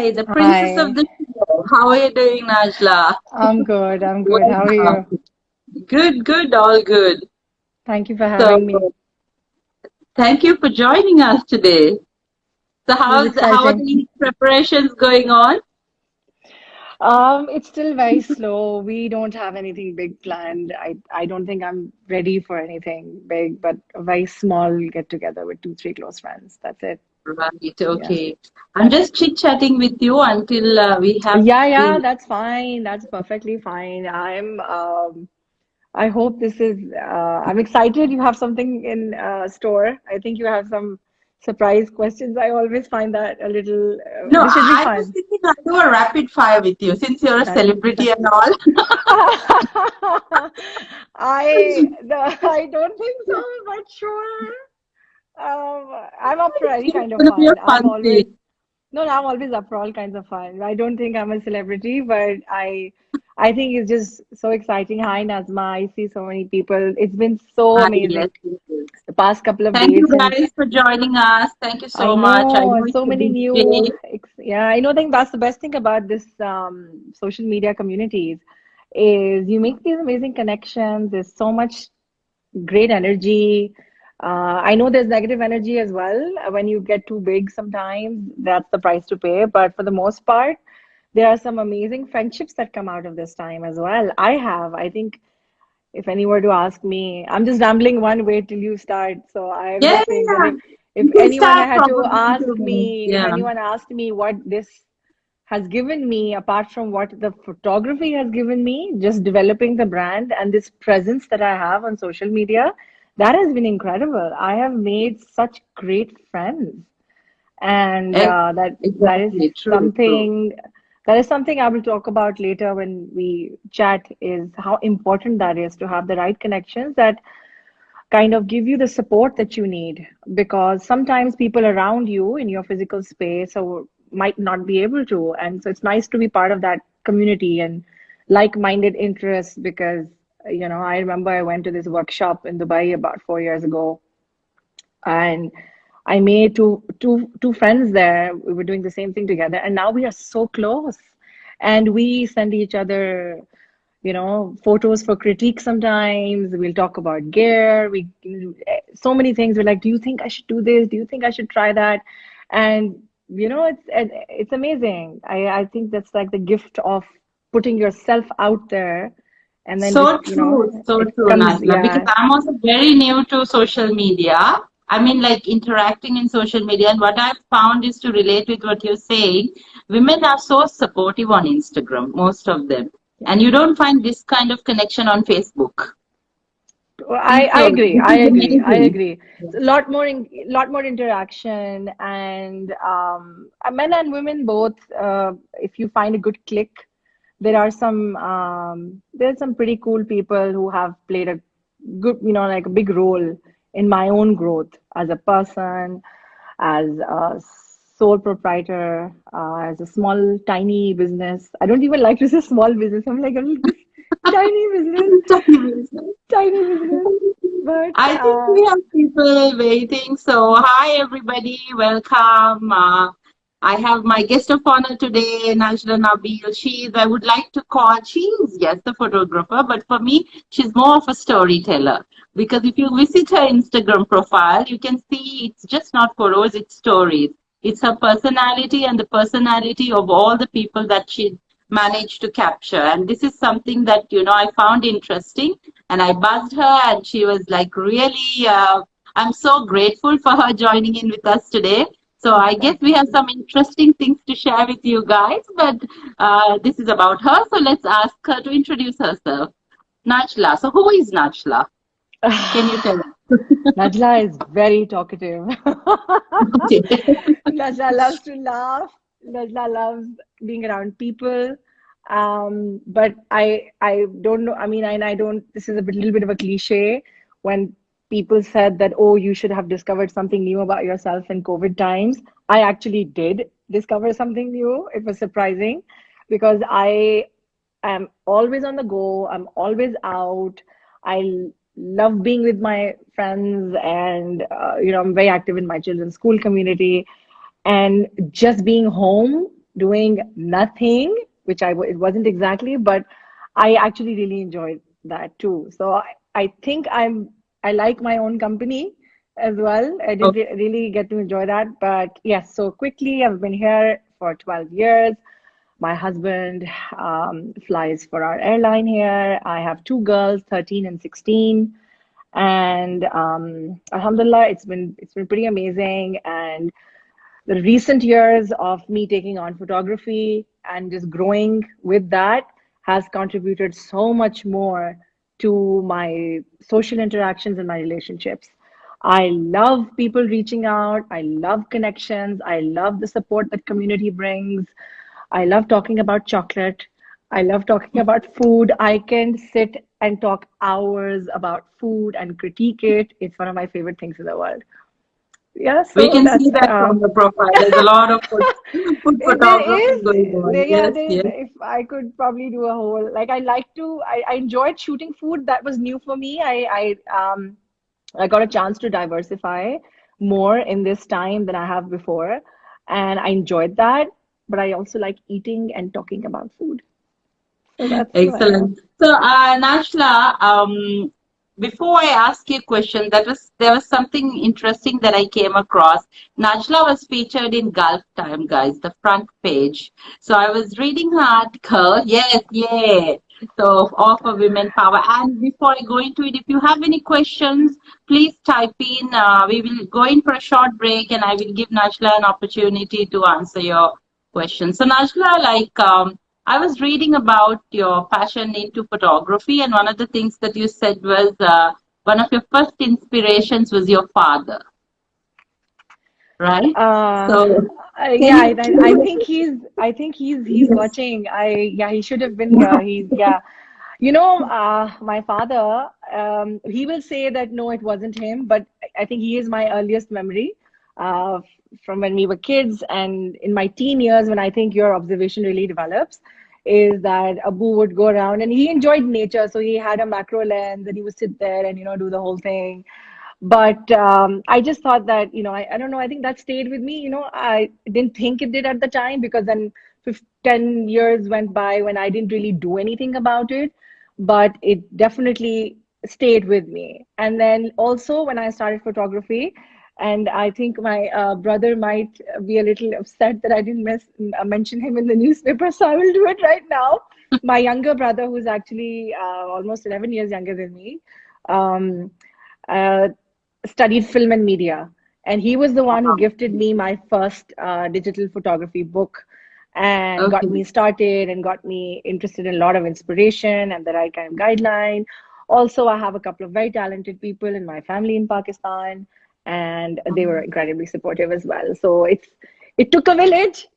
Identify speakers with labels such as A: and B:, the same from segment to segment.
A: Hi, the princess of
B: Hi,
A: the show. How are you doing, Najla?
B: I'm good. I'm good. How are you?
A: Welcome. Good, good, all good.
B: Thank you for
A: So,
B: having me.
A: thank you for joining us today. So,
B: This is
A: how are
B: exciting.
A: the preparations going on?
B: It's still very slow. We don't have anything big planned. I don't think I'm ready for anything big, but a very small get together with two, three close friends. That's it.
A: Right,
B: Yeah.
A: okay. I'm just chit-chatting with you until we have
B: Yeah,
A: the.
B: that's fine. That's perfectly fine. I hope this is, I'm excited you have something in store. I think you have some surprise questions. I always find that a little,
A: No,
B: this should be
A: I was
B: fun.
A: thinking I'll do a rapid fire with you since you're a
B: That,
A: celebrity
B: that
A: and all.
B: I don't think so, but sure. I'm up for any
A: It's
B: kind of
A: going to be a
B: fun.
A: fun thing.
B: No, I'm always up for all kinds of fun. I don't think I'm a celebrity, but I think it's just so exciting. Hi, Nazma. I see so many people. It's been so
A: Yes,
B: amazing
A: it is.
B: the past couple of
A: Thank
B: days
A: you
B: since
A: guys for joining us. Thank you
B: I
A: so much. I
B: know
A: know it's
B: so
A: a
B: many
A: big
B: new,
A: day.
B: yeah, I know. I think that's the best thing about this social media communities is you make these amazing connections. There's so much great energy. I know there's negative energy as well. When you get too big, sometimes that's the price to pay. But for the most part, there are some amazing friendships that come out of this time as well. I think, if anyone were to ask me, I'm just rambling one way till you start. So I'm
A: Yeah,
B: just saying that
A: yeah.
B: if
A: You can
B: anyone
A: start
B: had to
A: probably in
B: ask
A: 2 minutes.
B: me, if
A: Yeah.
B: anyone asked me what this has given me, apart from what the photography has given me, just developing the brand and this presence that I have on social media, that has been incredible. I have made such great friends, and
A: Ex-
B: that is
A: Exactly. True, true.
B: something I will talk about later when we chat, is how important that is to have the right connections that kind of give you the support that you need, because sometimes people around you in your physical space or might not be able to, and so it's nice to be part of that community and like-minded interests. Because I remember I went to this workshop in Dubai about 4 years ago, and I made two friends there. We were doing the same thing together, and now we are so close, and we send each other photos for critique. Sometimes we'll talk about gear. We so many things. We're like, do you think I should do this? Do you think I should try that? And it's amazing. I think that's like the gift of putting yourself out there, and then
A: So
B: it
A: true,
B: comes.
A: Najla. Because
B: Yeah.
A: I'm also very new to social media. I mean, like interacting in social media, and what I've found is to relate with what you're saying. Women are so supportive on Instagram, most of them, and you don't find this kind of connection on Facebook.
B: I
A: So
B: agree.
A: this
B: I
A: is
B: agree. I
A: amazing.
B: agree. It's a lot more interaction, and men and women both. If you find a good click, there's some pretty cool people who have played a good, like a big role in my own growth as a person, as a sole proprietor, as a small tiny business. I don't even like to say small business. I'm like, this tiny business, tiny business. But
A: I think we have people waiting. So, hi everybody, welcome. I have my guest of honor today, Najla Nabil. I would like to call, she is, yes, the photographer, but for me, she's more of a storyteller. Because if you visit her Instagram profile, you can see it's just not photos, it's stories. It's her personality and the personality of all the people that she managed to capture. And this is something that, I found interesting and I buzzed her, and she was like, really, I'm so grateful for her joining in with us today. So I guess we have some interesting things to share with you guys, but this is about her. So let's ask her to introduce herself. Najla. So who is Najla? Can you tell us?
B: Najla is very talkative.
A: Okay.
B: Najla loves to laugh. Najla loves being around people. But I don't know. I mean, I don't. This is a little bit of a cliche when people said that, oh, you should have discovered something new about yourself in COVID times. I actually did discover something new. It was surprising because I am always on the go. I'm always out. I love being with my friends, and I'm very active in my children's school community. And just being home doing nothing, which it wasn't exactly, but I actually really enjoyed that too. So I think I like my own company as well. I did really get to enjoy that. But yes, so quickly, I've been here for 12 years. My husband flies for our airline here. I have two girls, 13 and 16. And alhamdulillah, it's been pretty amazing. And the recent years of me taking on photography and just growing with that has contributed so much more to my social interactions and my relationships. I love people reaching out. I love connections. I love the support that community brings. I love talking about chocolate. I love talking about food. I can sit and talk hours about food and critique it. It's one of my favorite things in the world. Yeah,
A: We
B: so
A: can see
B: that's
A: that from the profile. There's a lot of food
B: there
A: photography
B: is
A: going on.
B: yeah,
A: Yes,
B: there is.
A: yes.
B: If I could probably do a whole, like, I like to, I enjoyed shooting food. That was new for me. I got a chance to diversify more in this time than I have before, and I enjoyed that. But I also like eating and talking about food. So that's who I am.
A: Excellent. So, Najla, before I ask you a question, there was something interesting that I came across. Najla was featured in Gulf Time, guys, the front page. So I was reading her article. Yes, yeah. So of a women power. And before I go into it, if you have any questions, please type in. We will go in for a short break, and I will give Najla an opportunity to answer your questions. So, Najla, I was reading about your passion into photography, and one of the things that you said was one of your first inspirations was your father, right?
B: Uh,
A: So, can
B: yeah,
A: you?
B: I think he's
A: Yes.
B: watching. Yeah, he should have been here. Yeah. You know, my father, he will say that no, it wasn't him, but I think he is my earliest memory from when we were kids and in my teen years when I think your observation really develops, is that Abu would go around and he enjoyed nature. So he had a macro lens and he would sit there and, do the whole thing. But I just thought that, I don't know, I think that stayed with me. I didn't think it did at the time because then 10 years went by when I didn't really do anything about it, but it definitely stayed with me. And then also when I started photography, and I think my brother might be a little upset that I didn't mention him in the newspaper, so I will do it right now. My younger brother, who's actually almost 11 years younger than me, um, uh, studied film and media. And he was the one who gifted me my first digital photography book and got
A: Okay.
B: me started and got me interested in a lot of inspiration and the right kind of guideline. Also, I have a couple of very talented people in my family in Pakistan, and they were incredibly supportive as well. So it took a village.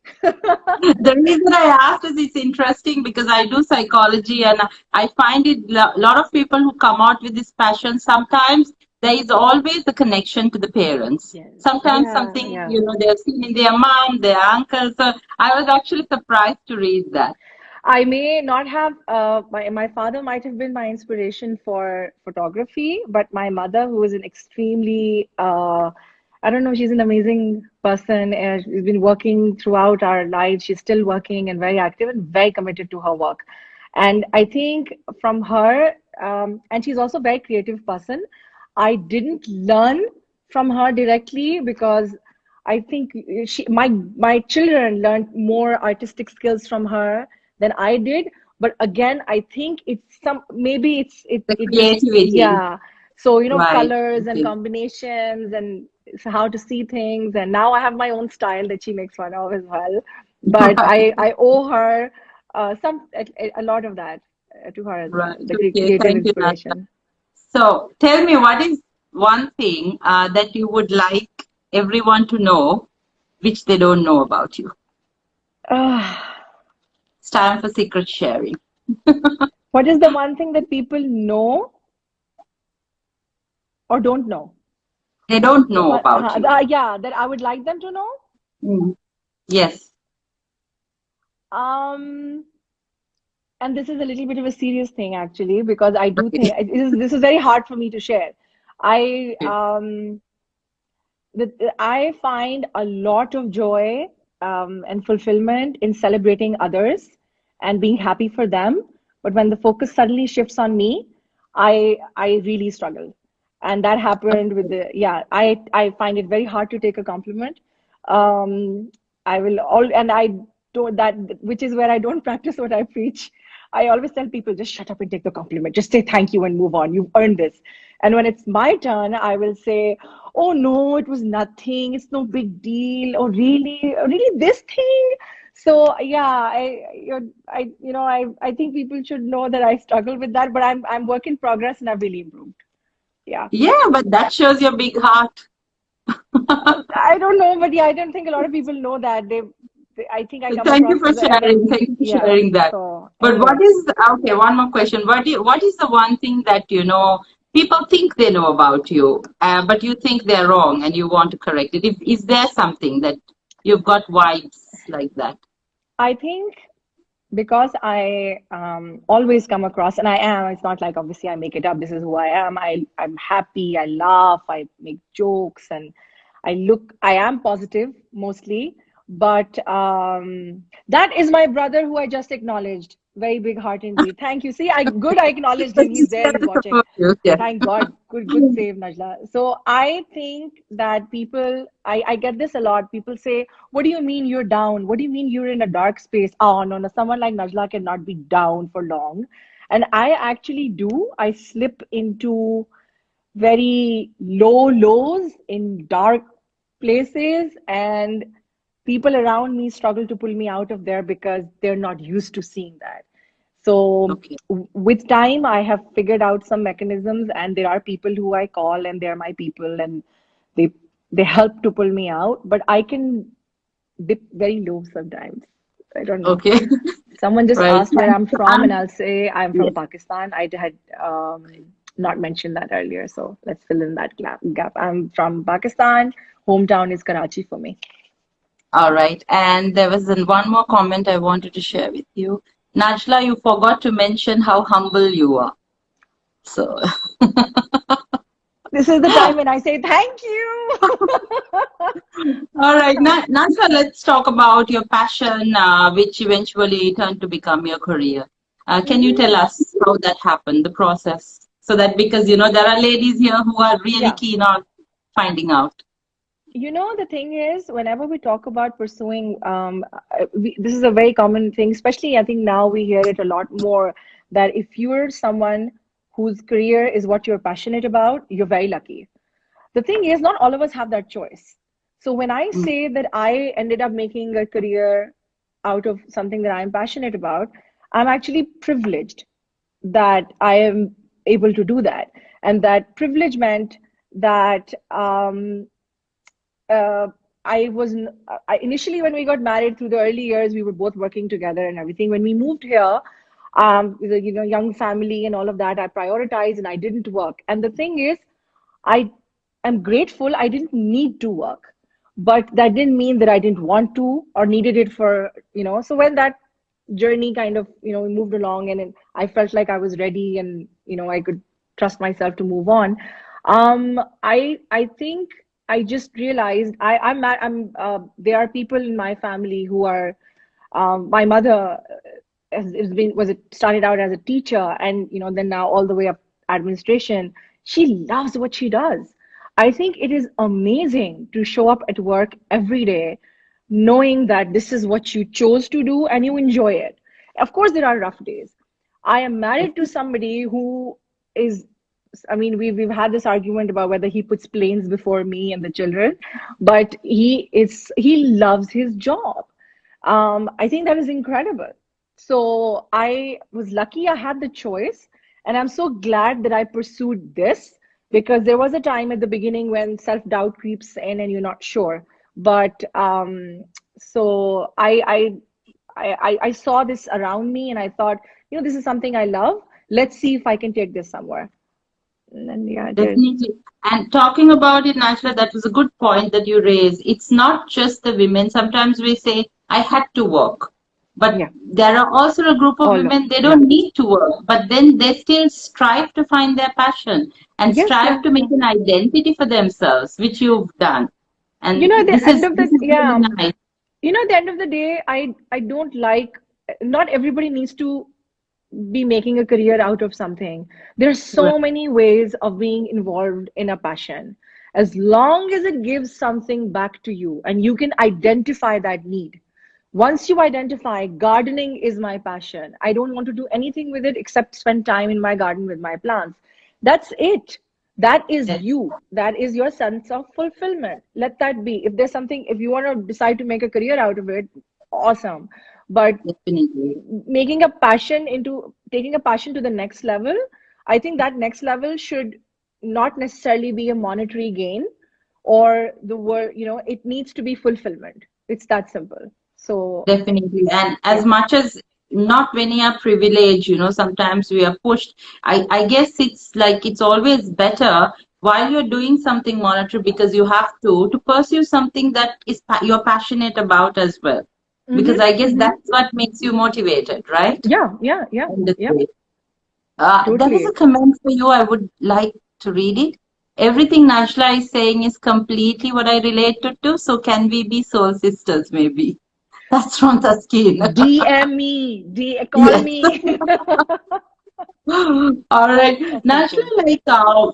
A: The reason I asked is it's interesting because I do psychology and I find it a lot of people who come out with this passion, sometimes there is always a connection to the parents.
B: Yes.
A: Sometimes
B: Yeah,
A: something,
B: yeah.
A: they've seen in their mom, their uncle. So I was actually surprised to read that.
B: I may not have, my father might have been my inspiration for photography, but my mother, who is an extremely, I don't know, she's an amazing person. She's been working throughout our lives. She's still working and very active and very committed to her work. And I think from her, and she's also a very creative person. I didn't learn from her directly because I think my children learned more artistic skills from her than I did. But again, I think it's maybe
A: The
B: it just,
A: creativity,
B: yeah. So,
A: right?
B: colors and
A: Okay.
B: combinations and how to see things. And now I have my own style that she makes fun of as well. But
A: Right,
B: I owe her a lot of that to her as well,
A: right.
B: the
A: Okay,
B: creative
A: thank you, Nanda.
B: inspiration.
A: So tell me, what is one thing that you would like everyone to know, which they don't know about you? It's time for secret sharing.
B: What is the one thing that people know or don't know?
A: They don't know about you.
B: Yeah, that I would like them to know.
A: Mm. Yes.
B: Um, and this is a little bit of a serious thing actually, because I do
A: Okay.
B: think this is very hard for me to share. I I find a lot of joy and fulfillment in celebrating others and being happy for them. But when the focus suddenly shifts on me, I really struggle. And that happened with the, yeah, I find it very hard to take a compliment. Um, I will all, and I don't, that, which is where I don't practice what I preach. I always tell people, just shut up and take the compliment. Just say thank you and move on. You've earned this. And when it's my turn, I will say, oh no, it was nothing. It's no big deal. Oh really? Oh, really this thing? So yeah, I think people should know that I struggle with that, but I'm work in progress and I've really improved. Yeah.
A: Yeah, but that shows your big heart.
B: I don't know, but yeah, I don't think a lot of people know that. I think I come
A: Thank you
B: across
A: for
B: as
A: sharing.
B: arrogant.
A: Thank you for
B: Yeah.
A: sharing that.
B: So
A: But
B: anyway,
A: what is okay? One more question. What is the one thing that people think they know about you, but you think they're wrong and you want to correct it? If is there something that you've got vibes like that?
B: I think because I always come across, and I am, it's not like obviously I make it up. This is who I am. I'm happy. I laugh. I make jokes, and I am positive mostly. But that is my brother who I just acknowledged. Very big heart indeed. Thank you. See, I acknowledged him. He's there. He's watching.
A: Yeah.
B: Thank God. Good save, Najla. So I think that people, I get this a lot. People say, what do you mean you're down? What do you mean you're in a dark space? Oh, no, no. Someone like Najla cannot be down for long. And I actually do. I slip into very low lows in dark places, and people around me struggle to pull me out of there because they're not used to seeing that. So
A: Okay.
B: with time, I have figured out some mechanisms, and there are people who I call, and they're my people, and they they help to pull me out. But I can dip very low sometimes. I don't know.
A: Okay.
B: Someone just
A: Right.
B: asked where
A: Thank
B: I'm
A: you.
B: from, and I'll say I'm from
A: Yes.
B: Pakistan. I had not mentioned that earlier, so let's fill in that gap. I'm from Pakistan. Hometown is Karachi for me.
A: All right. And there was one more comment I wanted to share with you. Najla, you forgot to mention how humble you are. So,
B: This is the time when I say thank you.
A: all right, Najla, let's talk about your passion, which eventually turned to become your career. Can you
B: Mhm.
A: tell us how that happened, the process? So that because, there are ladies here who are really
B: Yeah.
A: keen on finding out.
B: The thing is, whenever we talk about pursuing, this is a very common thing, especially I think now we hear it a lot more that if you're someone whose career is what you're passionate about, you're very lucky. The thing is, not all of us have that choice. So when I
A: Mm.
B: say that I ended up making a career out of something that I'm passionate about, I'm actually privileged that I am able to do that. And that privilege meant that uh, I was initially when we got married through the early years, we were both working together and everything. When we moved here, with a young family and all of that, I prioritized and I didn't work. And the thing is, I am grateful I didn't need to work, but that didn't mean that I didn't want to or needed it for. So when that journey kind of, moved along and I felt like I was ready and, I could trust myself to move on. I think I just realized there are people in my family who are, my mother was it started out as a teacher and then now all the way up administration. She loves what she does. I think it is amazing to show up at work every day knowing that this is what you chose to do and you enjoy it. Of course there are rough days. I am married to somebody who is, I mean, we've had this argument about whether he puts planes before me and the children, but he loves his job. I think that is incredible. So I was lucky I had the choice, and I'm so glad that I pursued this because there was a time at the beginning when self-doubt creeps in and you're not sure. But so I saw this around me and I thought, this is something I love. Let's see if I can take this somewhere. And then yeah, I did.
A: Definitely. And talking about it, Najla, that was a good point that you raised. It's not just the women. Sometimes we say, I had to work. But
B: Yeah.
A: there are also a group of
B: All of
A: women, they
B: yeah.
A: don't need to work, but then they still strive to find their passion and
B: Yes,
A: strive
B: yeah,
A: to
B: yeah.
A: make an identity for themselves, which you've done. And
B: At the
A: this
B: end
A: is
B: of
A: this
B: the
A: is really
B: yeah,
A: nice.
B: At the end of the day, I don't like, not everybody needs to be making a career out of something. There's
A: Right.
B: so many ways of being involved in a passion. As long as it gives something back to you and you can identify that need. Once you identify gardening is my passion, I don't want to do anything with it except spend time in my garden with my plants. That's it. That is
A: Yes,
B: you. That is your sense of fulfillment. Let that be. If there's something, if you want to decide to make a career out of it, awesome. But
A: definitely.
B: making a passion into taking a passion to the next level, I think that next level should not necessarily be a monetary gain or the word, it needs to be fulfillment. It's that simple. So,
A: Definitely. And as
B: yeah.
A: much as not many are privileged, sometimes we are pushed. I guess it's like it's always better while you're doing something monetary because you have to pursue something that you're passionate about as well. Because I guess
B: Mm-hmm.
A: that's what makes you motivated, right?
B: Yeah, yeah, yeah,
A: In this
B: yeah,
A: way. There is a
B: totally.
A: comment for you. I would like to read it. Everything Najla is saying is completely what I related to. So can we be soul sisters, maybe? That's from the skin.
B: DM me, call
A: Yes.
B: me.
A: All right.
B: That's
A: Najla,
B: simple.
A: like,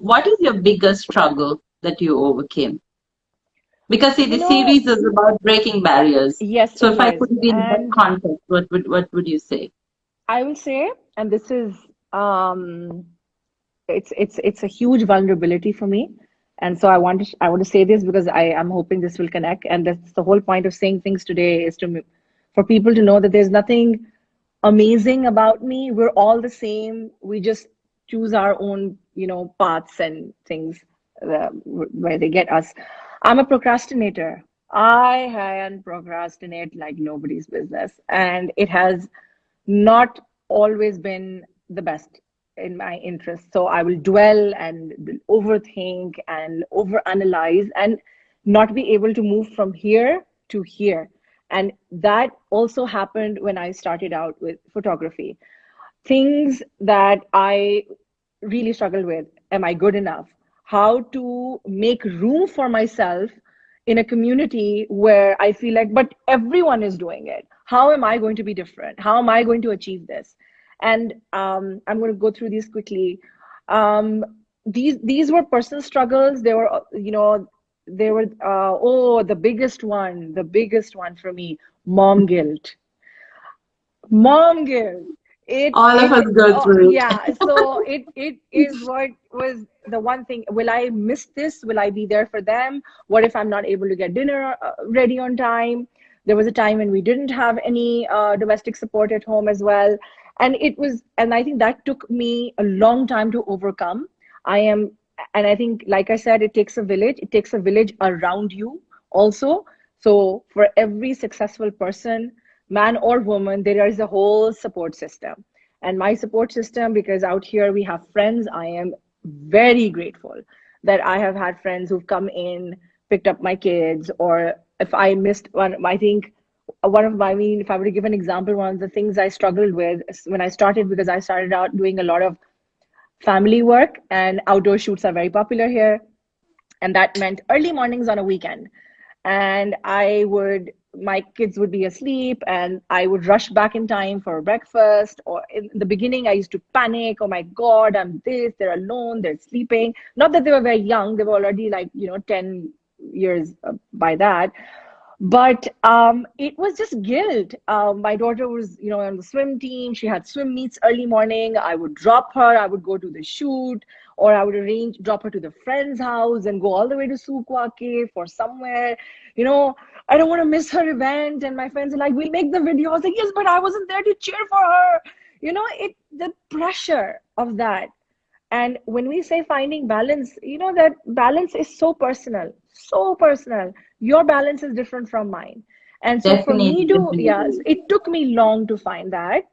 A: what is your biggest struggle that you overcame? Because see,
B: You
A: the
B: know,
A: series is about breaking barriers.
B: yes,
A: So
B: it
A: if I
B: is.
A: put it in that
B: And
A: context, what would you say?
B: I will say, and this is um it's a huge vulnerability for me. And so I want to say this because I am hoping this will connect. And that's the whole point of saying things today is for people to know that there's nothing amazing about me. We're all the same. We just choose our own, paths and things where they get us. I'm a procrastinator. I can procrastinate like nobody's business, and it has not always been the best in my interest. So I will dwell and overthink and overanalyze and not be able to move from here to here. And that also happened when I started out with photography. Things that I really struggled with. Am I good enough? How to make room for myself in a community where I feel like, but everyone is doing it. How am I going to be different? How am I going to achieve this? And I'm going to go through these quickly. Um, these were personal struggles. They were, they were, oh, the biggest one for me, mom guilt. Mom guilt.
A: All of us go
B: Oh,
A: through it.
B: yeah. So it is what was the one thing. Will I miss this? Will I be there for them? What if I'm not able to get dinner ready on time? There was a time when we didn't have any domestic support at home as well. And I think that took me a long time to overcome. I am, and I think, like I said, it takes a village. It takes a village around you also. So for every successful person, man or woman, there is a whole support system. And my support system, because out here we have friends, I am very grateful that I have had friends who've come in, picked up my kids, or if I missed one, I think one of my, I mean, if I were to give an example, one of the things I struggled with when I started, because I started out doing a lot of family work and outdoor shoots are very popular here. And that meant early mornings on a weekend. And my kids would be asleep and I would rush back in time for breakfast. Or in the beginning, I used to panic. Oh my God, they're alone, they're sleeping. Not that they were very young, they were already like, 10 years by that. But it was just guilt. My daughter was, on the swim team. She had swim meets early morning. I would drop her. I would go to the shoot, or I would drop her to the friend's house and go all the way to Sukwake for somewhere. You know, I don't want to miss her event. And my friends are like, "We'll make the video." I was like, "Yes, but I wasn't there to cheer for her." The pressure of that. And when we say finding balance, that balance is so personal, so personal. Your balance is different from mine. And so for
A: Definitely,
B: me to, yeah,
A: definitely.
B: it took me long to find that.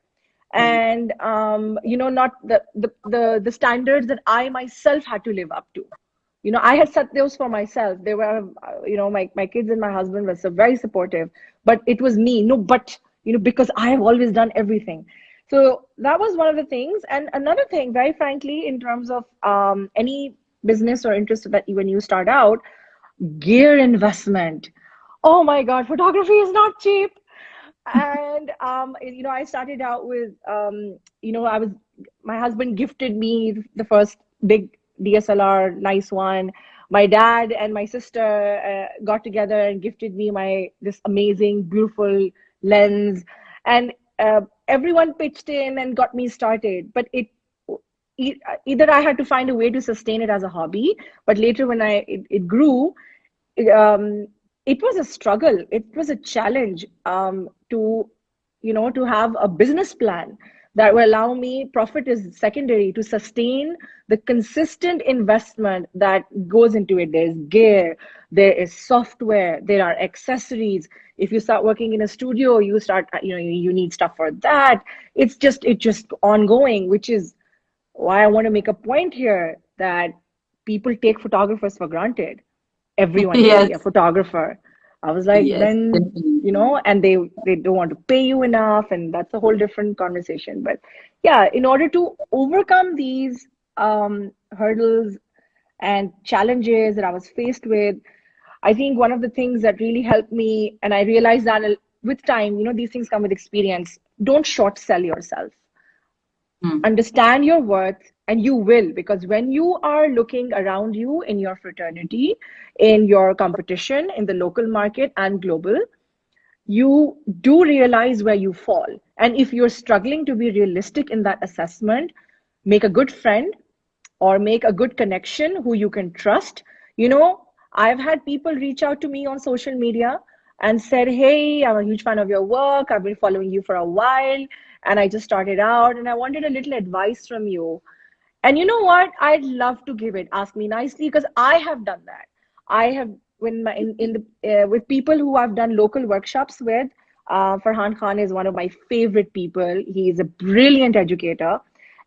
B: And, not the standards that I myself had to live up to. I had set those for myself. They were, my kids and my husband were so very supportive, but it was me. No, but, because I have always done everything. So that was one of the things. And another thing, very frankly, in terms of any business or interest that when you start out, gear investment. Oh my God, photography is not cheap. And I started out with I was my husband gifted me the first big DSLR, nice one. My dad and my sister got together and gifted me my this amazing, beautiful lens, and everyone pitched in and got me started. But either I had to find a way to sustain it as a hobby, but later when it grew, um, it was a struggle. It was a challenge to have a business plan that will allow me. Profit is secondary to sustain the consistent investment that goes into it. There's gear, there is software, there are accessories. If you start working in a studio, you start, you need stuff for that. It's just ongoing, which is why I want to make a point here that people take photographers for granted. Everyone can
A: Yes,
B: be a photographer. I was like,
A: yes,
B: then,
A: definitely.
B: and they don't want to pay you enough, and that's a whole different conversation. But yeah, in order to overcome these hurdles and challenges that I was faced with, I think one of the things that really helped me, and I realized that with time, these things come with experience. Don't short sell yourself.
A: Mm.
B: Understand your worth, and you will, because when you are looking around you in your fraternity, in your competition, in the local market and global, you do realize where you fall. And if you're struggling to be realistic in that assessment, make a good friend or make a good connection who you can trust. I've had people reach out to me on social media and said, "Hey, I'm a huge fan of your work. I've been following you for a while, and I just started out, and I wanted a little advice from you." And you know what? I'd love to give it. Ask me nicely, because I have done that. I have when my in the with people who I've done local workshops with. Farhan Khan is one of my favorite people. He is a brilliant educator,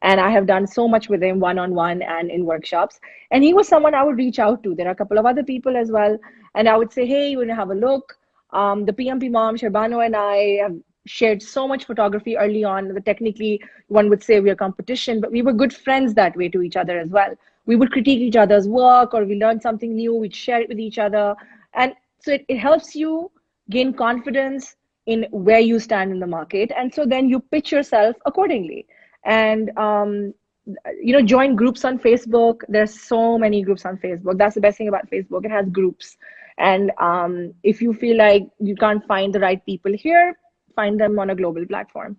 B: and I have done so much with him one on one and in workshops. And he was someone I would reach out to. There are a couple of other people as well, and I would say, "Hey, you want to have a look?" The PMP mom, Sharbano, and I have shared so much photography early on that technically one would say we are competition, but we were good friends that way to each other as well. We would critique each other's work, or we learned something new, we'd share it with each other. And so it helps you gain confidence in where you stand in the market. And so then you pitch yourself accordingly. And join groups on Facebook. There's so many groups on Facebook. That's the best thing about Facebook. It has groups. And if you feel like you can't find the right people here, find them on a global platform.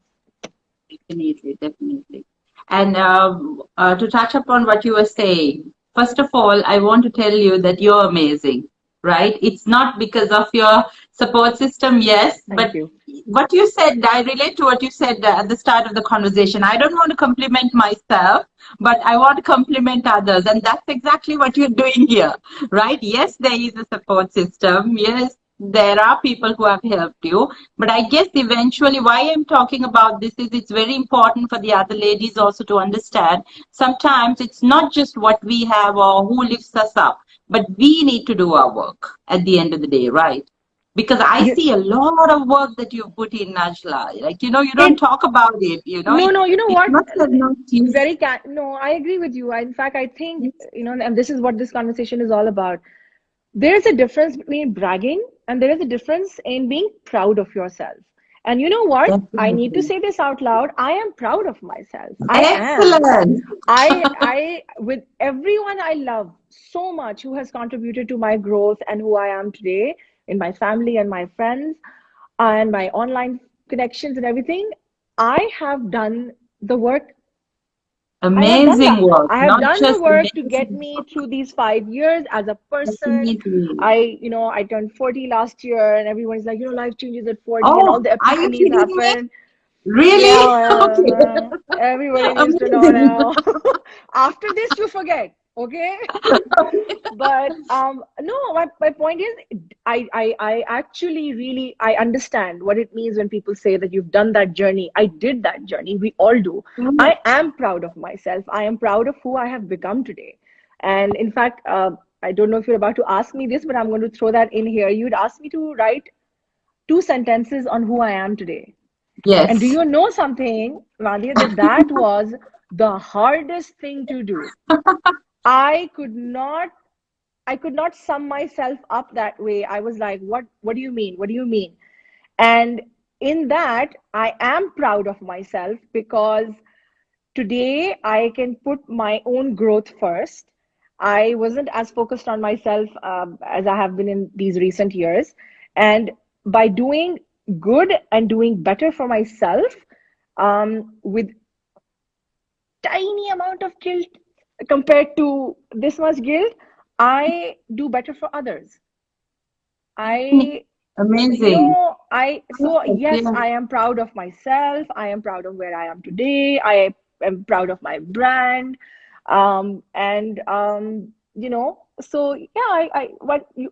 A: Definitely, definitely. And to touch upon what you were saying, first of all, I want to tell you that you're amazing, right? It's not because of your support system, yes,
B: Thank
A: but
B: you.
A: what you said, I relate to what you said at the start of the conversation. I don't want to compliment myself, but I want to compliment others. And that's exactly what you're doing here, right? Yes, there is a support system. Yes, there are people who have helped you. But I guess eventually, why I'm talking about this is it's very important for the other ladies also to understand. Sometimes it's not just what we have or who lifts us up, but we need to do our work at the end of the day, right? Because I
B: You,
A: see a lot of work that you've put in, Najla. Like, you don't
B: it
A: talk about it,
B: No, no, you know
A: it
B: what?
A: must have not you.
B: No, I agree with you. In fact, I think, and this is what this conversation is all about. There's a difference between bragging and there is a difference in being proud of yourself. And you know what? I need to
A: Definitely.
B: say this out loud. I am proud of myself. I am.
A: Excellent.
B: With everyone I love so much who has contributed to my growth and who I am today, in my family and my friends and my online connections and everything, I have done the work. I have done
A: Amazing
B: that.
A: work,
B: I have
A: not
B: done the
A: just
B: work to get
A: amazing
B: me
A: work.
B: through these 5 years as a person.
A: Definitely.
B: I turned 40 last year, and everyone's like, life changes at 40, and all
A: Oh,
B: the
A: are you
B: epiphanies
A: kidding me?
B: happen. Yeah,
A: Really? Okay.
B: everybody needs to know
A: Amazing.
B: now. After this, you forget, okay? But no, my point is, I actually really I understand what it means when people say that you've done that journey. I did that journey. We all do. I am proud of myself. I am proud of who I have become today. And in fact, I don't know if you're about to ask me this, but I'm going to throw that in here. You'd asked me to write two sentences on who I am today. And do
A: Yes.
B: you know something, Mahdi, that was the hardest thing to do. I could not I could not sum myself up that way. I was like, what do you mean? What do you mean? And in that, I am proud of myself because today I can put my own growth first. I wasn't as focused on myself as I have been in these recent years. And by doing good and doing better for myself, with tiny amount of guilt compared to this much guilt, I do better for others. I,
A: Amazing.
B: so yes,
A: Yeah.
B: I am proud of myself. I am proud of where I am today. I am proud of my brand. And so yeah,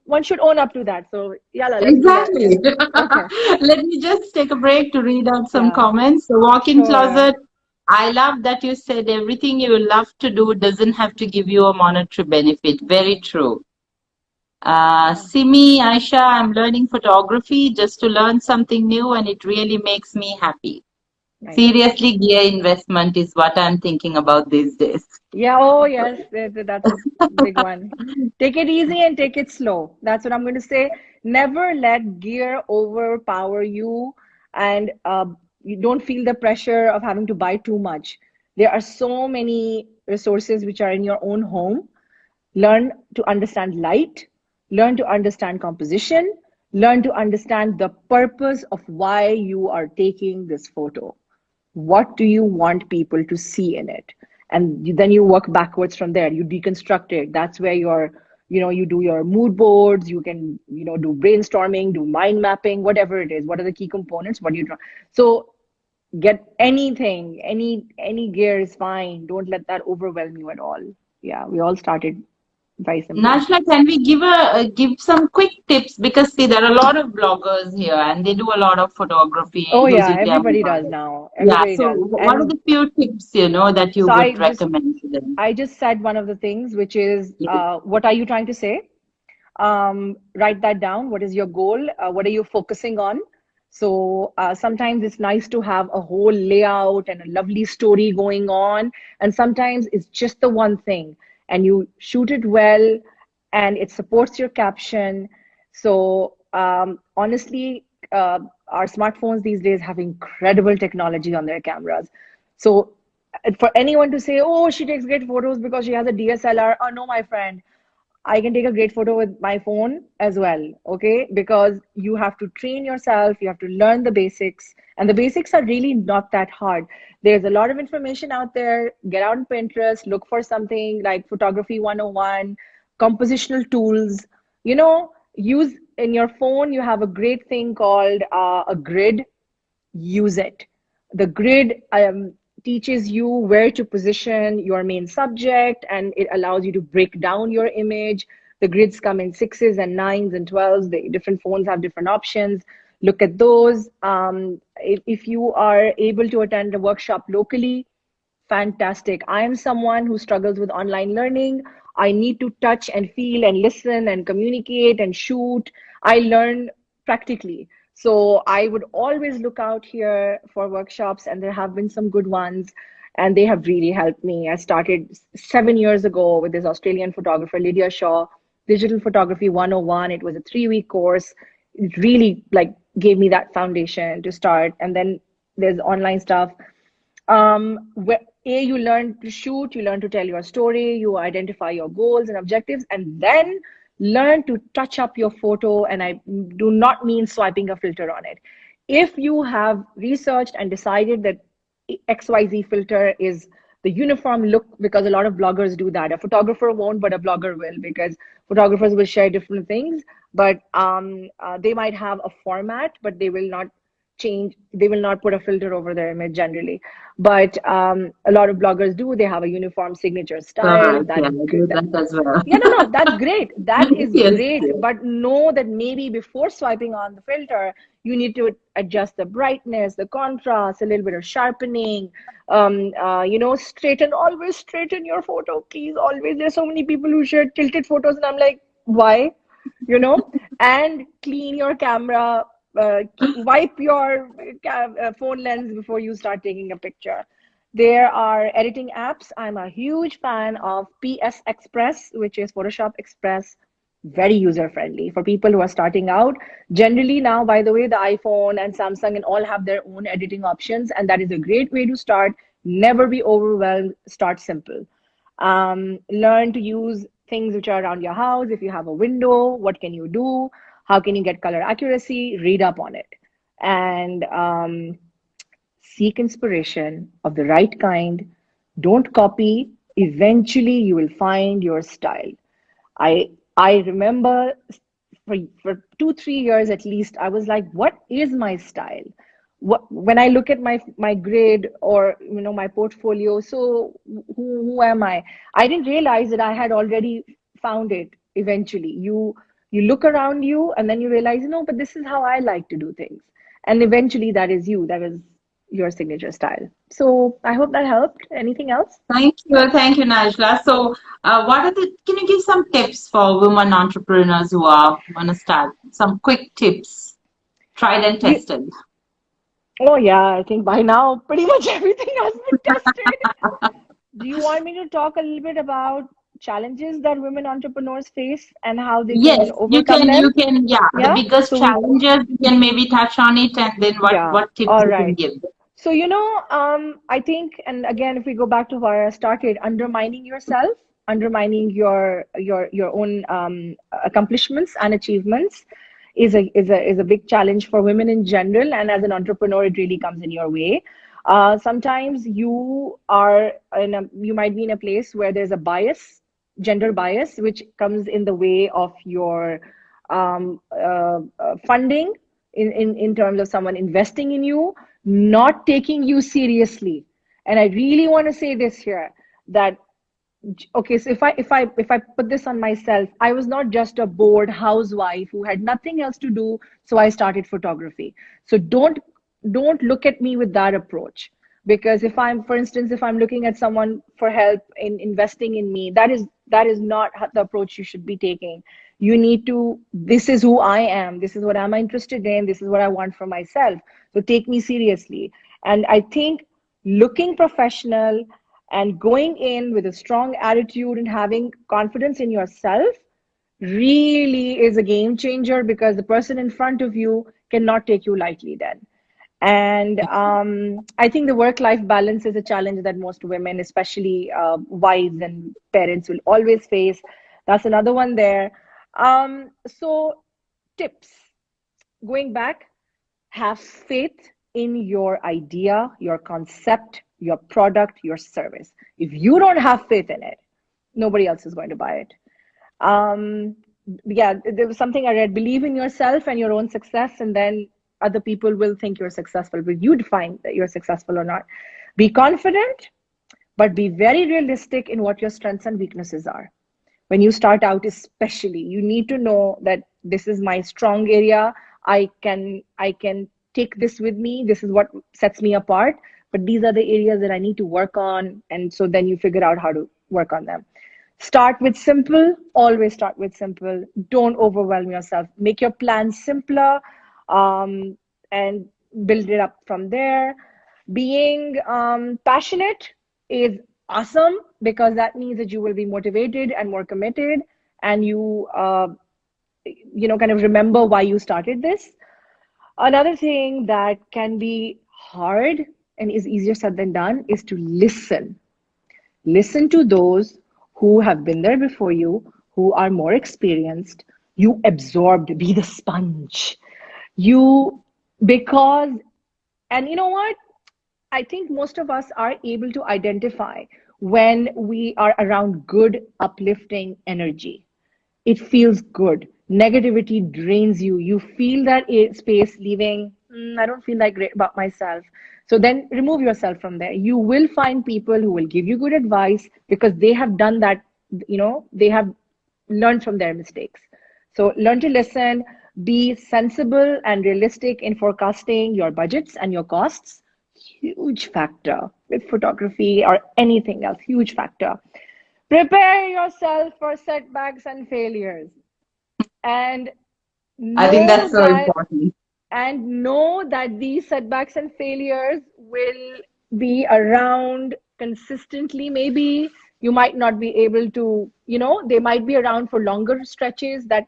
B: one should own up to that. So yeah, let's do that. Yeah.
A: Exactly.
B: Okay.
A: Let me just take a break to read out some
B: Yeah,
A: comments. So, walk-in
B: sure.
A: closet. I love that you said everything you love to do doesn't have to give you a monetary benefit. Very true.
B: Yeah,
A: Simi, Aisha, I'm learning photography just to learn something new, and it really makes me happy.
B: nice.
A: Seriously, gear investment is what I'm thinking about these days.
B: Yeah, oh yes, that's a big one. Take it easy and take it slow. That's what I'm going to say. Never let gear overpower you, and you don't feel the pressure of having to buy too much. There are so many resources which are in your own home. Learn to understand light, learn to understand composition, learn to understand the purpose of why you are taking this photo. What do you want people to see in it? And then you work backwards from there. You deconstruct it. That's where you do your mood boards. You can, do brainstorming, do mind mapping, whatever it is. What are the key components? What do you draw? So get anything, any gear is fine. Don't let that overwhelm you at all. Yeah, we all started very simple.
A: Najla, can we give some quick tips? Because see, there are a lot of bloggers here, and they do a lot of photography
B: Oh yeah,
A: using their
B: everybody does
A: mobile.
B: now.
A: Yeah.
B: Everybody
A: So,
B: does.
A: what are
B: And
A: the few tips that you
B: so
A: would recommend to them?
B: I just said one of the things, which is,
A: Yes.
B: what are you trying to say? Write that down. What is your goal? What are you focusing on? So sometimes it's nice to have a whole layout and a lovely story going on. And sometimes it's just the one thing, and you shoot it well and it supports your caption. So honestly, our smartphones these days have incredible technology on their cameras. So for anyone to say, oh, she takes great photos because she has a DSLR, oh no, my friend, I can take a great photo with my phone as well, okay? Because you have to train yourself, you have to learn the basics, and the basics are really not that hard. There's a lot of information out there. Get out on Pinterest, look for something like Photography 101, compositional tools. Use in your phone, you have a great thing called a grid. Use it. The grid teaches you where to position your main subject, and it allows you to break down your image. The grids come in sixes and nines and 12s. The different phones have different options. Look at those. If you are able to attend a workshop locally, fantastic. I am someone who struggles with online learning. I need to touch and feel and listen and communicate and shoot. I learn practically. So I would always look out here for workshops, and there have been some good ones, and they have really helped me. I started 7 years ago with this Australian photographer, Lydia Shaw, Digital Photography 101. It was a 3-week course. It really like gave me that foundation to start. And then there's online stuff, where you learn to shoot, you learn to tell your story, you identify your goals and objectives, and then learn to touch up your photo. And I do not mean swiping a filter on it. If you have researched and decided that XYZ filter is the uniform look, because a lot of bloggers do that. A photographer won't, but a blogger will, because photographers will share different things, but they might have a format, but they will not put a filter over their image generally. But a lot of bloggers do. They have a uniform signature style.
A: Correct. Yeah, I do that as well.
B: Yeah, no, that's great. That is
A: Yes.
B: great.
A: Yes.
B: But know that maybe before swiping on the filter, you need to adjust the brightness, the contrast, a little bit of sharpening. Always straighten your photo, please. Always. There's so many people who share tilted photos, and I'm like, why? And clean your camera, wipe your phone lens before you start taking a picture. There are editing apps. I'm a huge fan of PS Express, which is Photoshop Express. Very user friendly for people who are starting out. Generally, now, by the way, the iPhone and Samsung and all have their own editing options, and that is a great way to start. Never be overwhelmed. Start simple. Learn to use things which are around your house. If you have a window, what can you do? How can you get color accuracy? Read up on it. And seek inspiration of the right kind. Don't copy. Eventually, you will find your style. I remember for 2 3 years at least, I was like, what is my style? What, when I look at my grade or my portfolio, so who am I? I didn't realize that I had already found it eventually. You look around you and then you realize, but this is how I like to do things. And eventually that is you, that is your signature style. So I hope that helped. Anything else?
A: Thank you, Najla. So, what are the? Can you give some tips for women entrepreneurs who are want to start? Some quick tips, tried and
B: You,
A: tested.
B: oh yeah, I think by now pretty much everything has been tested. Do you want me to talk a little bit about challenges that women entrepreneurs face and how they
A: Yes,
B: can overcome them?
A: you can, yeah, the
B: Yeah.
A: biggest
B: So we,
A: challenges, you can maybe touch on it, and then
B: yeah.
A: what tips
B: All
A: you can
B: right.
A: give.
B: So, I think, and again, if we go back to where I started, undermining yourself, undermining your own accomplishments and achievements is a big challenge for women in general. And as an entrepreneur, it really comes in your way. Sometimes you might be in a place where there's a bias, gender bias, which comes in the way of your funding in terms of someone investing in you, not taking you seriously. And I really want to say this here that okay, so if I put this on myself, I was not just a bored housewife who had nothing else to do, so I started photography. So don't look at me with that approach, because if I'm, for instance, if I'm looking at someone for help in investing in me, that is not the approach you should be taking. You need to, this is who I am, this is what I'm interested in, this is what I want for myself, so take me seriously. And I think looking professional and going in with a strong attitude and having confidence in yourself really is a game changer, because the person in front of you cannot take you lightly then. And I think the work-life balance is a challenge that most women, especially wives and parents, will always face. That's another one there. So tips, going back, have faith in your idea, your concept, your product, your service. If you don't have faith in it, nobody else is going to buy it. Um, yeah, there was something I read: believe in yourself and your own success, and then other people will think you're successful. But you define that you're successful or not. Be confident, but be very realistic in what your strengths and weaknesses are. When you start out, especially, you need to know that this is my strong area. I can take this with me. This is what sets me apart, but these are the areas that I need to work on. And so then you figure out how to work on them. Start with simple. Always start with simple. Don't overwhelm yourself. Make your plan simpler, and build it up from there. Being passionate is awesome, because that means that you will be motivated and more committed, and you kind of remember why you started this. Another thing that can be hard and is easier said than done is to listen. Listen to those who have been there before you, who are more experienced. You absorbed, be the sponge. You, because, and you know what? I think most of us are able to identify when we are around good, uplifting energy. It feels good. Negativity drains you. You feel that space leaving. I don't feel that great about myself. So then remove yourself from there. You will find people who will give you good advice, because they have done that, they have learned from their mistakes. So learn to listen, be sensible and realistic in forecasting your budgets and your costs. Huge factor with photography or anything else, huge factor. Prepare yourself for setbacks and failures, and
A: I think
B: know that
A: important.
B: these setbacks and failures will be around consistently. Maybe you might not be able to, they might be around for longer stretches that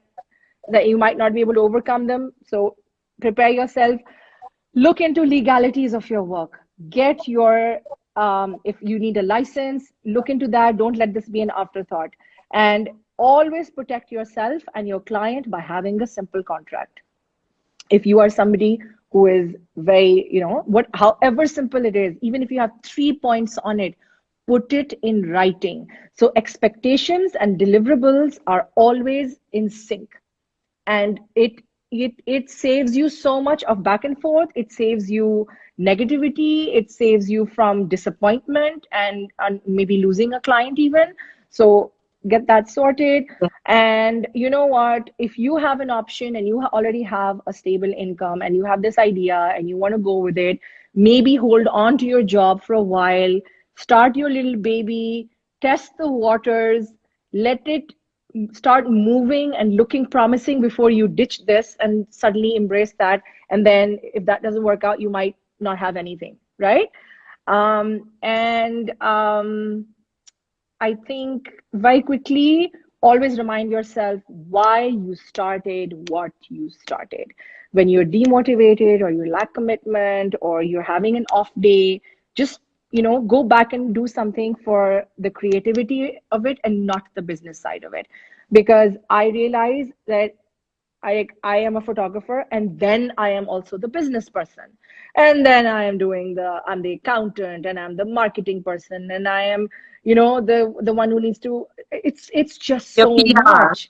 B: you might not be able to overcome them. So prepare yourself. Look into legalities of your work. Get your, if you need a license, look into that. Don't let this be an afterthought. And always protect yourself and your client by having a simple contract. If you are somebody who is very, however simple it is, even if you have 3 points on it, put it in writing. So expectations and deliverables are always in sync. And it saves you so much of back and forth. It saves you negativity. It saves you from disappointment and maybe losing a client even. So get that sorted. And you know what, if you have an option and you already have a stable income and you have this idea and you want to go with it, maybe hold on to your job for a while, start your little baby, test the waters, let it start moving and looking promising before you ditch this and suddenly embrace that. And then if that doesn't work out, you might not have anything, right? And I think very quickly, always remind yourself why you started what you started. When you're demotivated or you lack commitment or you're having an off day, just go back and do something for the creativity of it and not the business side of it. Because I realize that I am a photographer and then I am also the business person. And then I'm the accountant and I'm the marketing person and I am, the one who needs to, it's just
A: Your
B: so
A: PR.
B: much.
A: Yes.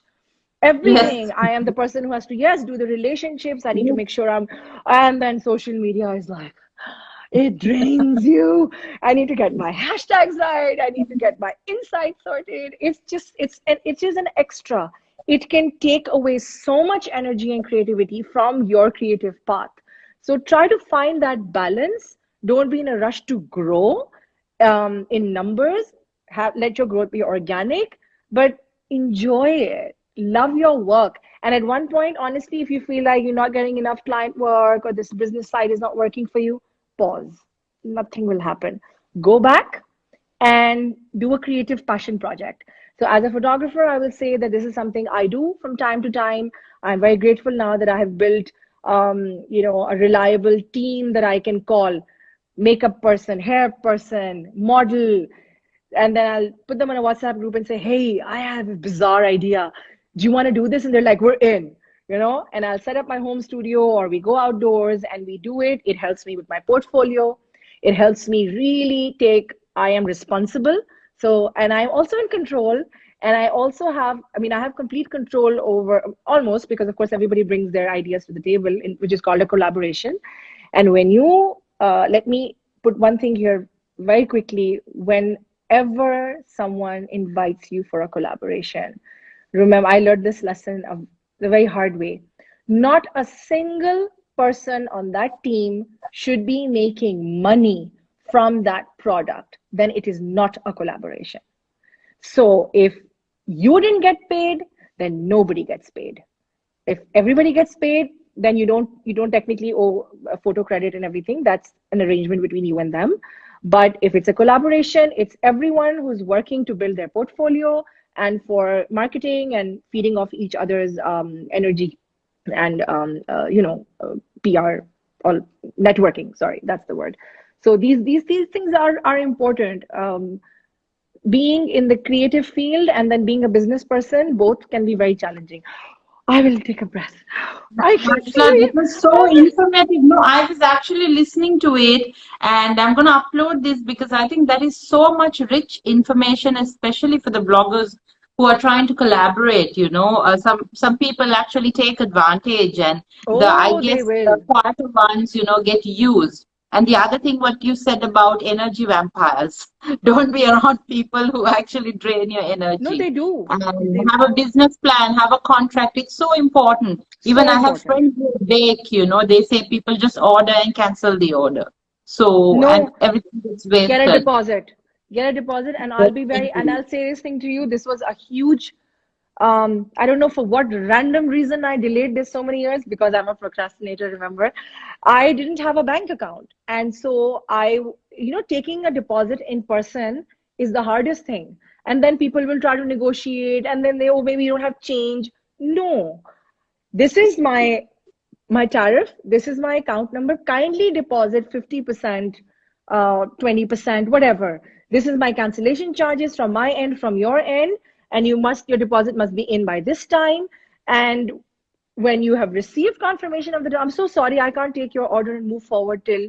B: Everything. I am the person who has to, yes, do the relationships. I need to make sure and then social media is like, it drains you. I need to get my hashtags right. I need to get my insights sorted. It is an extra. It can take away so much energy and creativity from your creative path. So try to find that balance. Don't be in a rush to grow in numbers. Let your growth be organic, but enjoy it. Love your work. And at one point, honestly, if you feel like you're not getting enough client work or this business side is not working for you, pause. Nothing will happen. Go back and do a creative passion project. So, as a photographer, I will say that this is something I do from time to time. I'm very grateful now that I have built, a reliable team that I can call makeup person, hair person, model, and then I'll put them on a WhatsApp group and say, "Hey, I have a bizarre idea. Do you want to do this?" And they're like, "We're in." And I'll set up my home studio or we go outdoors and we do it. It helps me with my portfolio. It helps me really I am responsible. So, and I'm also in control. And I also have, I have complete control over almost, because of course everybody brings their ideas to the table, which is called a collaboration. And when you, let me put one thing here very quickly, whenever someone invites you for a collaboration, remember, I learned this lesson of the very hard way. Not a single person on that team should be making money from that product. Then it is not a collaboration. So if you didn't get paid, then nobody gets paid. If everybody gets paid, then you don't technically owe a photo credit and everything. That's an arrangement between you and them. But if it's a collaboration, it's everyone who's working to build their portfolio and for marketing and feeding off each other's energy and PR, or networking. Sorry, that's the word. So these things are important. Being in the creative field and then being a business person, both can be very challenging. I will take a breath. I can
A: Najla,
B: feel
A: that
B: you.
A: was so informative. No, I was actually listening to it and I'm going to upload this because I think that is so much rich information, especially for the bloggers who are trying to collaborate. Some people actually take advantage and I
B: Oh, they
A: guess the
B: will.
A: quieter ones, get used. And the other thing, what you said about energy vampires, don't be around people who actually drain your
B: No,
A: energy.
B: they do.
A: And
B: They
A: have a business plan, have a contract. It's so important. Even
B: so
A: I have
B: important.
A: friends who bake, they say people just order and cancel the order. So, and
B: No,
A: everything gets
B: get a
A: wasted.
B: deposit. Get a deposit, and I'll say this thing to you. This was a huge, I don't know for what random reason I delayed this so many years, because I'm a procrastinator, remember. I didn't have a bank account. And so taking a deposit in person is the hardest thing. And then people will try to negotiate, and then they, oh, maybe you don't have change. No, this is my tariff. This is my account number. Kindly deposit 50%, 20%, whatever. This is my cancellation charges from my end, from your end, and your deposit must be in by this time. And when you have received confirmation of the, I'm so sorry, I can't take your order and move forward till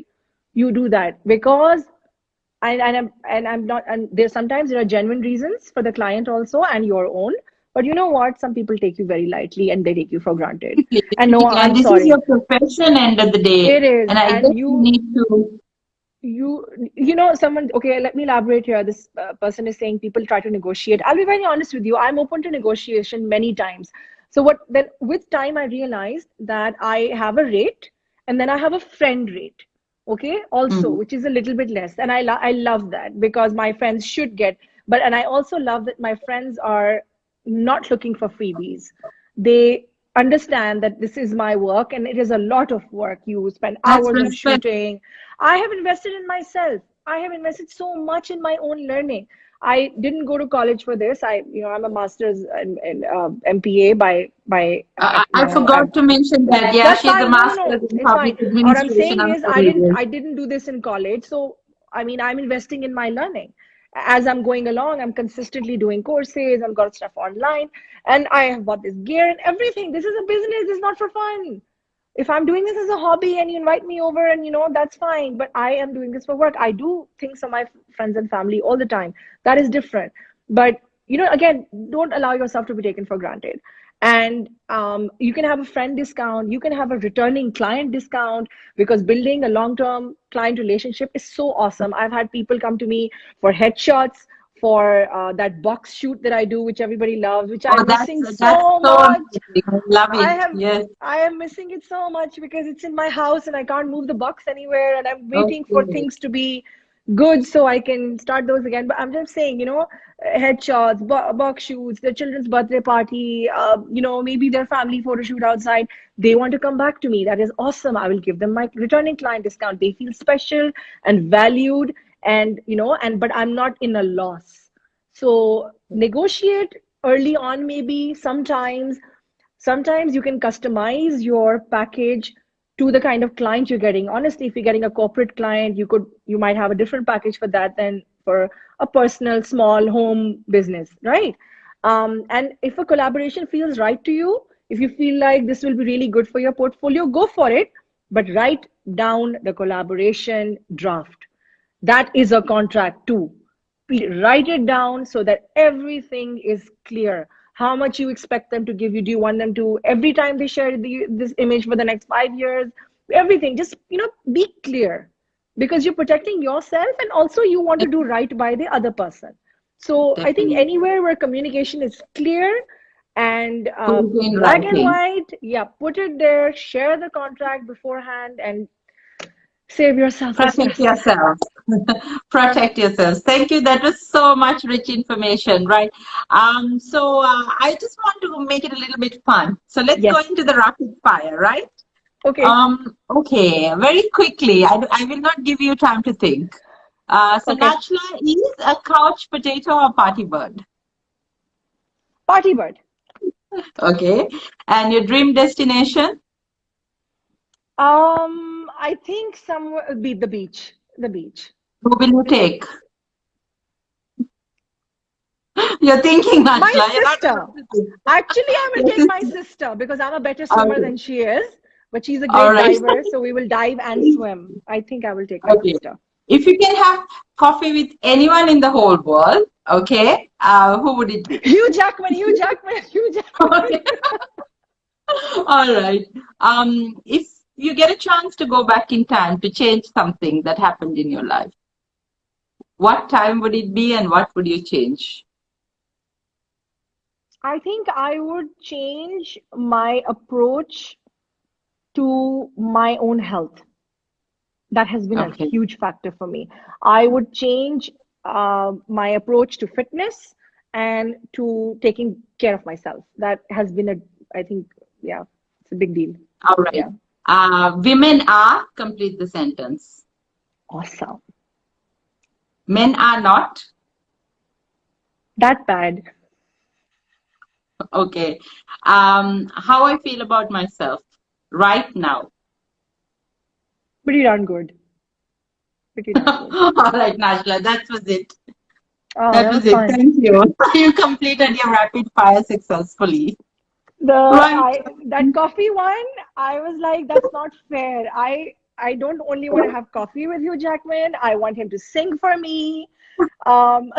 B: you do that, because I'm not, and there are genuine reasons for the client also and your own. But you know what? Some people take you very lightly and they take you for granted. And no,
A: Definitely.
B: I'm
A: And this is
B: sorry.
A: your profession end of the
B: It
A: day.
B: is.
A: And I guess
B: And
A: you need to.
B: someone, okay, let me elaborate here. This person is saying people try to negotiate. I'll be very honest with you. I'm open to negotiation many times. So what then with time I realized that I have a rate, and then I have a friend rate. Okay, also,
A: Mm.
B: which is a little bit less. And I love that, because my friends should get, but and I also love that my friends are not looking for freebies. They understand that this is my work and it is a lot of work. You spend
A: That's
B: hours on
A: respect.
B: shooting. I have invested in myself. I have invested so much in my own learning. I didn't go to college for this. I'm a master's in MPA
A: I forgot to mention that. Yeah,
B: that's
A: she's a
B: fine. No, no,
A: master's
B: no.
A: in
B: It's
A: public
B: fine. What I'm
A: administration.
B: saying
A: I'm
B: is
A: sorry.
B: I didn't do this in college. So I mean, I'm investing in my learning. As I'm going along, I'm consistently doing courses. I've got stuff online, and I have bought this gear and everything. This is a business. It's not for fun. If I'm doing this as a hobby and you invite me over, and that's fine, but I am doing this for work. I do things for my friends and family all the time. That is different. But again, don't allow yourself to be taken for granted. And you can have a friend discount, you can have a returning client discount, because building a long-term client relationship is so awesome. I've had people come to me for headshots, for that box shoot that I do, which everybody loves, which
A: Oh,
B: I'm missing
A: that's
B: so
A: so
B: much.
A: amazing. I love
B: I
A: it.
B: have
A: Yes.
B: I am missing it so much, because it's in my house and I can't move the box anywhere, and I'm waiting for
A: Okay.
B: things to be good so I can start those again. But I'm just saying, headshots, box shoots, their children's birthday party, maybe their family photo shoot outside. They want to come back to me. That is awesome. I will give them my returning client discount. They feel special and valued, and but I'm not in a loss. So negotiate early on, maybe sometimes you can customize your package to the kind of client you're getting. Honestly, if you're getting a corporate client, you might have a different package for that than for a personal small home business, right? And if a collaboration feels right to you, if you feel like this will be really good for your portfolio, go for it. But write down the collaboration draft. That is a contract too. Write it down so that everything is clear. How much you expect them to give you? Do you want them to, every time they share this image for the next 5 years? Everything, just be clear, because you're protecting yourself, and also you want to do right by the other person. So I think
A: Definitely.
B: anywhere where communication is clear and
A: Put it in
B: black and
A: writing.
B: white, yeah, put it there, share the contract beforehand, and save yourself the
A: Protect
B: stress.
A: yourself. Protect yourselves. Thank you. That was so much rich information, right? So I just want to make it a little bit fun. So let's go
B: Yes.
A: into the rapid fire, right?
B: Okay.
A: Okay, very quickly. I will not give you time to think. So
B: Okay.
A: Najla is a couch potato or party bird?
B: Party bird.
A: Okay. And your dream destination?
B: I think somewhere be the beach. The beach.
A: Who will you take? You're thinking,
B: My
A: Najla. You're not
B: sister.
A: able to think.
B: Actually, I will
A: Your
B: take my
A: sister.
B: sister, because I'm a better swimmer
A: Okay.
B: than she is, but she's a
A: All
B: great
A: right.
B: diver, so we will dive and swim. I think I will take my
A: Okay.
B: sister.
A: If you can have coffee with anyone in the whole world, okay, who would it be?
B: Hugh Jackman, Hugh Jackman, Hugh Jackman.
A: Okay. All right. If you get a chance to go back in time to change something that happened in your life, what time would it be and what would you change?
B: I think I would change my approach to my own health. That has been a
A: Okay.
B: huge factor for me. I would change my approach to fitness and to taking care of myself. That has been I think, yeah, it's a big deal.
A: All right.
B: Yeah.
A: Women are, complete the sentence.
B: Awesome.
A: Men are not.
B: That bad.
A: Okay. How I feel about myself right now.
B: Pretty darn good. Pretty darn good.
A: All right, Najla, that was it.
B: Oh,
A: That
B: that
A: was
B: was
A: it.
B: fun.
A: Thank you. You completed your rapid fire successfully.
B: The
A: Right.
B: I that coffee one, I was like, that's not fair. I don't only want to have coffee with you, Jackman. I want him to sing for me. Um,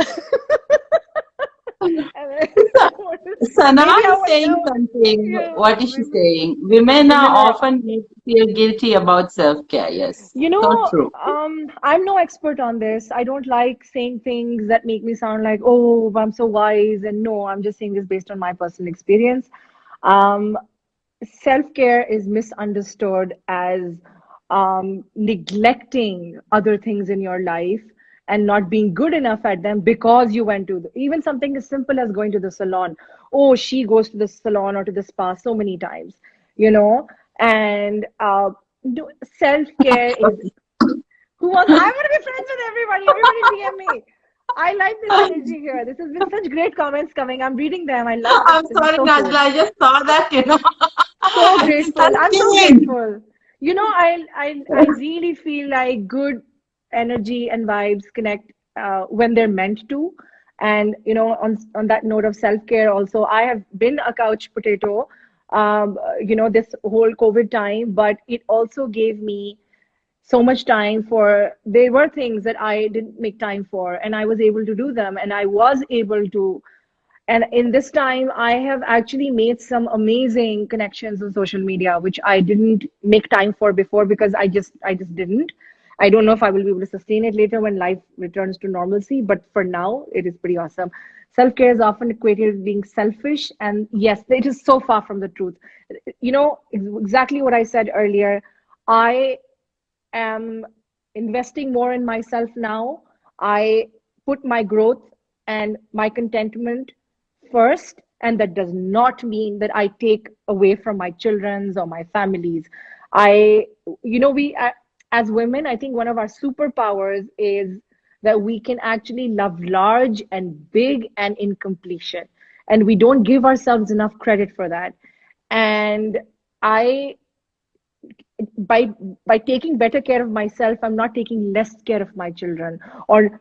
B: and then I want to,
A: Sana
B: maybe I
A: is
B: want
A: saying
B: no,
A: something.
B: yeah,
A: What is she
B: maybe
A: saying? Women are
B: women are.
A: often made to feel guilty about self-care. Yes,
B: You
A: so
B: know,
A: true.
B: I'm no expert on this. I don't like saying things that make me sound like, oh, I'm so wise. And no, I'm just saying this based on my personal experience. Um, Self-care is misunderstood as neglecting other things in your life and not being good enough at them because you went to even something as simple as going to the salon. Oh, she goes to the salon or to the spa so many times, you know, and self-care is who wants. I want to be friends with everybody. Everybody DM me. I like this energy here. This has been such great comments coming. I'm reading them. I love this.
A: I'm
B: This is
A: sorry,
B: so
A: Najla.
B: cool.
A: I just saw that.
B: So
A: I'm just
B: grateful. I'm so
A: asking.
B: grateful. You know, I really feel like good energy and vibes connect when they're meant to. And you know, on that note of self-care, also, I have been a couch potato, this whole COVID time, but it also gave me so much time for there were things that I didn't make time for, and I was able to do them, and I was able to and in this time, I have actually made some amazing connections on social media, which I didn't make time for before because I just didn't. I don't know if I will be able to sustain it later when life returns to normalcy, but for now, it is pretty awesome. Self-care is often equated with being selfish, and yes, it is so far from the truth. You know, exactly what I said earlier. I am investing more in myself now. I put my growth and my contentment first, and that does not mean that I take away from my children's or my families. I, we as women, I think one of our superpowers is that we can actually love large and big and in completion, and we don't give ourselves enough credit for that. And I by by taking better care of myself, I'm not taking less care of my children, or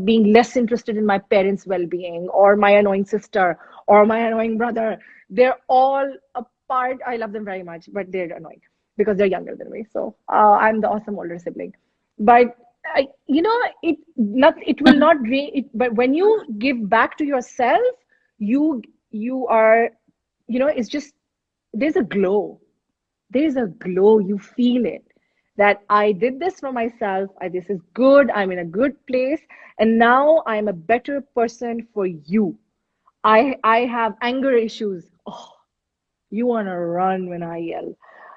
B: being less interested in my parents' well-being, or my annoying sister, or my annoying brother. They're all a part. I love them very much, but they're annoying because they're younger than me, so I'm the awesome older sibling. But it will not drain it, but when you give back to yourself, you are, it's just, there's a glow, you feel it, that I did this for myself. This is good. I'm in a good place. And now I'm a better person for you. I have anger issues. Oh, you want to run when I yell,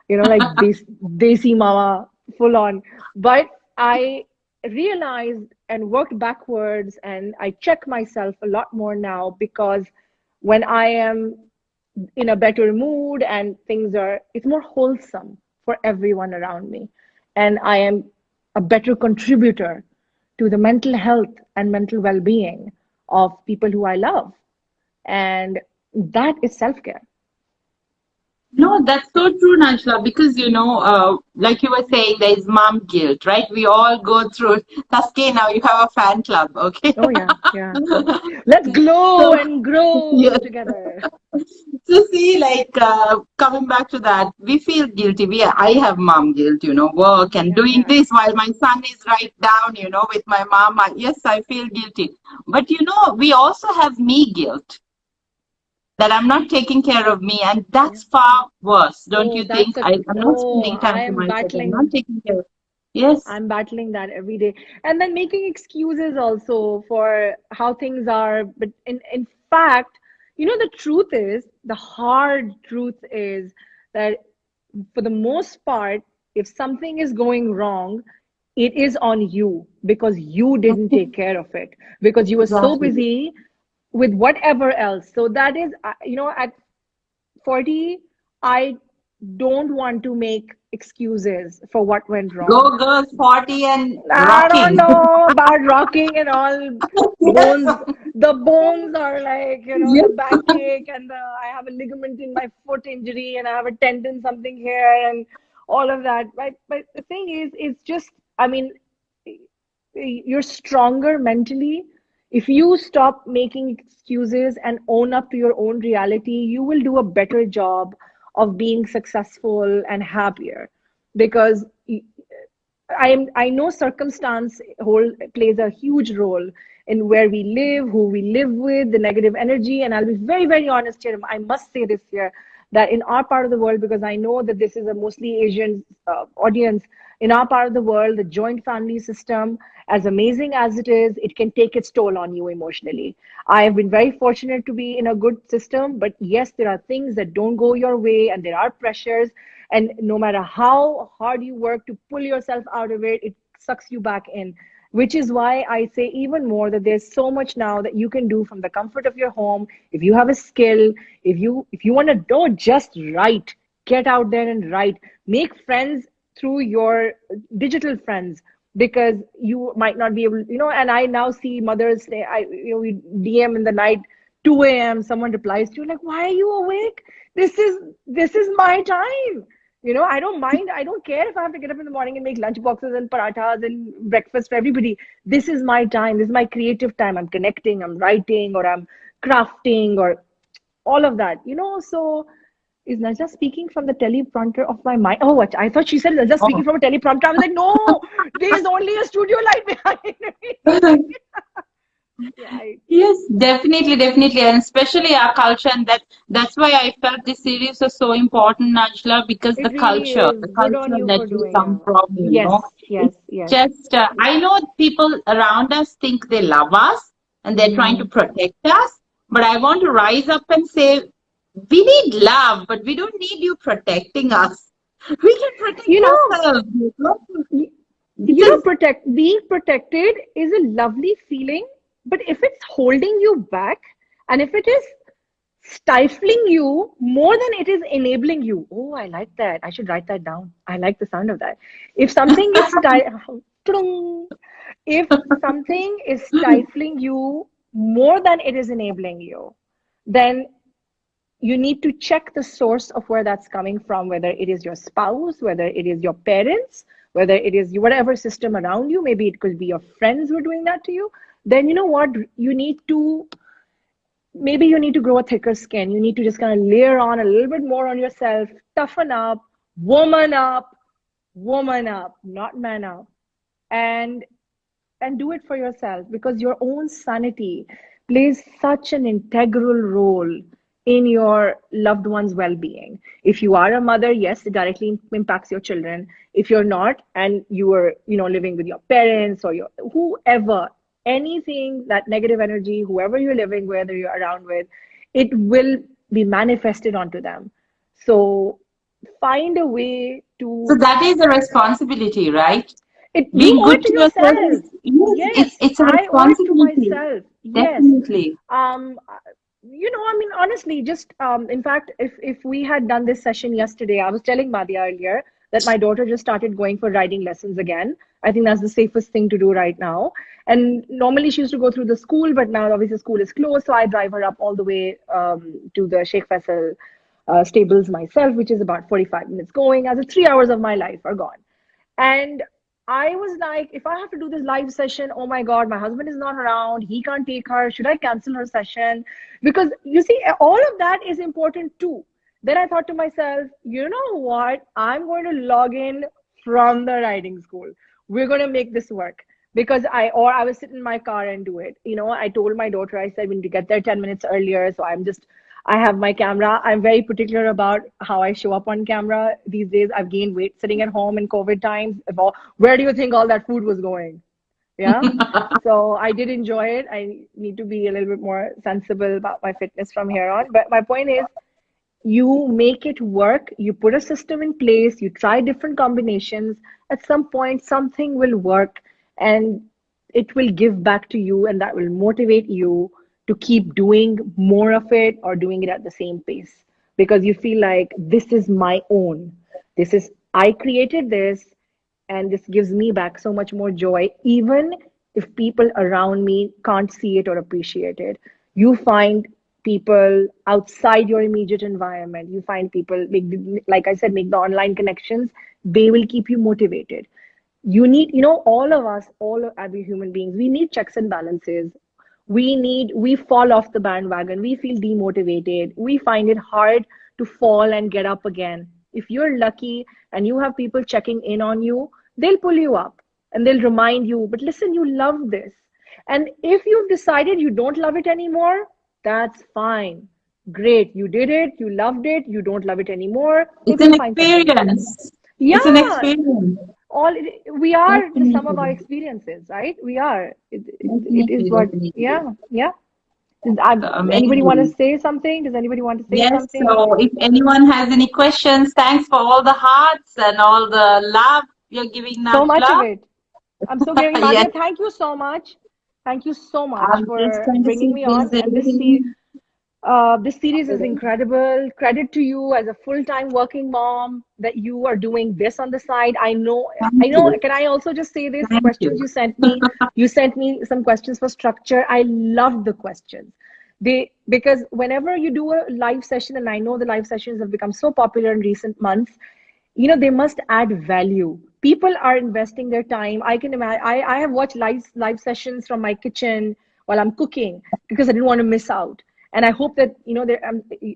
B: like this desi mama, full on. But I realized and worked backwards, and I check myself a lot more now, because when I am in a better mood and it's more wholesome for everyone around me, and I am a better contributor to the mental health and mental well-being of people who I love. And that is self-care.
A: No, that's so true, Najla, because like you were saying, there is mom guilt, right? We all go through it. Sasuke, now you have a fan club, okay?
B: Oh yeah, yeah, yeah. Let's glow
A: So,
B: and grow
A: yes.
B: together.
A: So see, like coming back to that, we feel guilty. I have mom guilt, work and
B: Yeah,
A: doing
B: yeah,
A: this while my son is right down, with my mom. Yes, I feel guilty. But we also have me guilt that I'm not taking care of me, and
B: yeah.
A: that's far worse, don't
B: Oh,
A: you think? I'm not spending
B: I
A: time for
B: am
A: myself. I'm not taking care. Yes,
B: battling that every day. And then making excuses also for how things are. But in fact, the truth is, the hard truth is that for the most part, if something is going wrong, it is on you because you didn't take care of it, because you were so
A: exactly.
B: busy with whatever else. So that is, at 40, I don't want to make excuses for what went wrong.
A: Go girls, 40 and
B: I don't
A: rocking.
B: know about rocking and all. Bones,
A: Yes.
B: the bones are like, the
A: Yes.
B: backache and I have a ligament in my foot injury and I have a tendon something here and all of that. But the thing is, it's just, I mean, you're stronger mentally. If you stop making excuses and own up to your own reality, you will do a better job of being successful and happier because I know circumstance plays a huge role in where we live, who we live with, the negative energy. And I'll be very, very honest here. I must say this here that in our part of the world, because I know that this is a mostly Asian audience, in our part of the world, the joint family system, as amazing as it is, it can take its toll on you emotionally. I have been very fortunate to be in a good system, but yes, there are things that don't go your way and there are pressures. And no matter how hard you work to pull yourself out of it, it sucks you back in. Which is why I say even more that there's so much now that you can do from the comfort of your home. If you have a skill, if you want to don't just write, get out there and write. Make friends through your digital friends because you might not be able, and I now see mothers say, we DM in the night, 2 a.m. Someone replies to you like, why are you awake? This is my time. I don't mind. I don't care if I have to get up in the morning and make lunch boxes and parathas and breakfast for everybody. This is my time. This is my creative time. I'm connecting, I'm writing, or I'm crafting, or all of that. So is Najla speaking from the teleprompter of my mind? Oh, what? I thought she said Najla speaking
A: Oh.
B: from a teleprompter. I was like, no, there's only a studio light behind me. Yeah,
A: Yes, definitely, definitely, and especially our culture, and that's why I felt this series was so important, Najla, because
B: it really
A: the
B: is. Good on
A: culture
B: you
A: that
B: for
A: we
B: doing
A: come
B: it.
A: from,
B: Yes, yes,
A: it's
B: yes.
A: just I know people around us think they love us and they're trying to
B: Mm.
A: protect us, but I want to rise up and say we need love, but we don't need you protecting us. We can protect
B: You know,
A: ourselves.
B: y-
A: This is
B: being protected is a lovely feeling, but if it's holding you back and if it is stifling you more than it is enabling you, oh, I like that. I should write that down. I like the sound of that. If something is if something is stifling you more than it is enabling you, then you need to check the source of where that's coming from, whether it is your spouse, whether it is your parents, whether it is whatever system around you. Maybe it could be your friends who are doing that to you. Then you know what? Maybe you need to grow a thicker skin. You need to just kind of layer on a little bit more on yourself, toughen up, woman up, woman up, not man up. And do it for yourself because your own sanity plays such an integral role in your loved one's well-being. If you are a mother, yes, it directly impacts your children. If you're not and you are living with your parents or your whoever, anything, that negative energy, whoever you're living with or you're around with, it will be manifested onto them. So find a way
A: so
B: to
A: that is a responsibility, right?
B: you
A: Being
B: owe it
A: good
B: to
A: to yourself
B: yourself.
A: is, yes,
B: Yes,
A: it's a
B: I owe it to
A: responsibility.
B: myself. Yes.
A: Definitely.
B: Um, I mean, honestly, just in fact, if we had done this session yesterday, I was telling Mahdiya earlier that my daughter just started going for riding lessons again. I think that's the safest thing to do right now. And normally she used to go through the school, but now obviously school is closed, so I drive her up all the way to the Sheikh Faisal stables myself, which is about 45 minutes going. As 3 hours of my life are gone. And I was like, if I have to do this live session, oh my God, my husband is not around. He can't take her. Should I cancel her session? Because you see, all of that is important too. Then I thought to myself, you know what? I'm going to log in from the riding school. We're going to make this work. Because I was sitting in my car and do it. I told my daughter, I said, we need to get there 10 minutes earlier. So I have my camera. I'm very particular about how I show up on camera these days. I've gained weight sitting at home in COVID times. Where do you think all that food was going? Yeah. So I did enjoy it. I need to be a little bit more sensible about my fitness from here on. But my point is, you make it work, you put a system in place, you try different combinations. At some point, something will work and it will give back to you, and that will motivate you to keep doing more of it or doing it at the same pace because you feel like this is my own. This is I created this, and this gives me back so much more joy, even if people around me can't see it or appreciate it. You find people outside your immediate environment. You find people, like I said, make the online connections. They will keep you motivated. You need, all of us, all of every human beings, we need checks and balances. We fall off the bandwagon, we feel demotivated, we find it hard to fall and get up again. If you're lucky and you have people checking in on you, they'll pull you up and they'll remind you, but listen, you love this. And if you've decided you don't love it anymore, that's fine. Great, you did it, you loved it, you don't love it anymore,
A: It's
B: maybe
A: an
B: you'll find something else.
A: experience. It's an
B: Yeah,
A: experience.
B: all we are the sum of our
A: Definitely.
B: experiences, right? We are. It is
A: Definitely,
B: what.
A: definitely.
B: Yeah, yeah. Anybody want to
A: Amazing.
B: say something? Does anybody want to say
A: Yes,
B: something?
A: so if anyone has any questions, thanks for all the hearts and all the love you're giving,
B: So much of
A: Najla.
B: it. I'm so giving.
A: Yes,
B: Mahdiya, thank you so much. Thank you so much
A: I'm just
B: for
A: trying to see
B: bringing
A: if
B: me on.
A: there's
B: And
A: anything.
B: this series is incredible. Credit to you as a full-time working mom that you are doing this on the side. I
A: Thank
B: know.
A: you.
B: Can I also just say this? The
A: Thank
B: questions
A: you.
B: you sent me some questions for structure. I love the questions. Because whenever you do a live session, and I know the live sessions have become so popular in recent months, they must add value. People are investing their time. I can imagine. I have watched live sessions from my kitchen while I'm cooking because I didn't want to miss out. And I hope that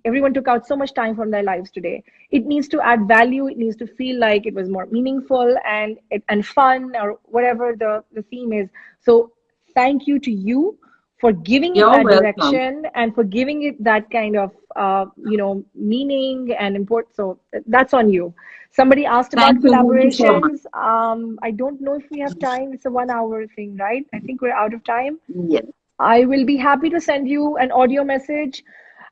B: everyone took out so much time from their lives today. It needs to add value. It needs to feel like it was more meaningful and fun, or whatever the theme is. So thank you to you for giving it
A: You're
B: that
A: welcome.
B: direction and for giving it that kind of meaning and import. So that's on you. Somebody asked about
A: Thank you so much.
B: collaborations. I don't know if we have time. It's a 1 hour thing, right? I think we're out of time.
A: Yes.
B: I will be happy to send you an audio message.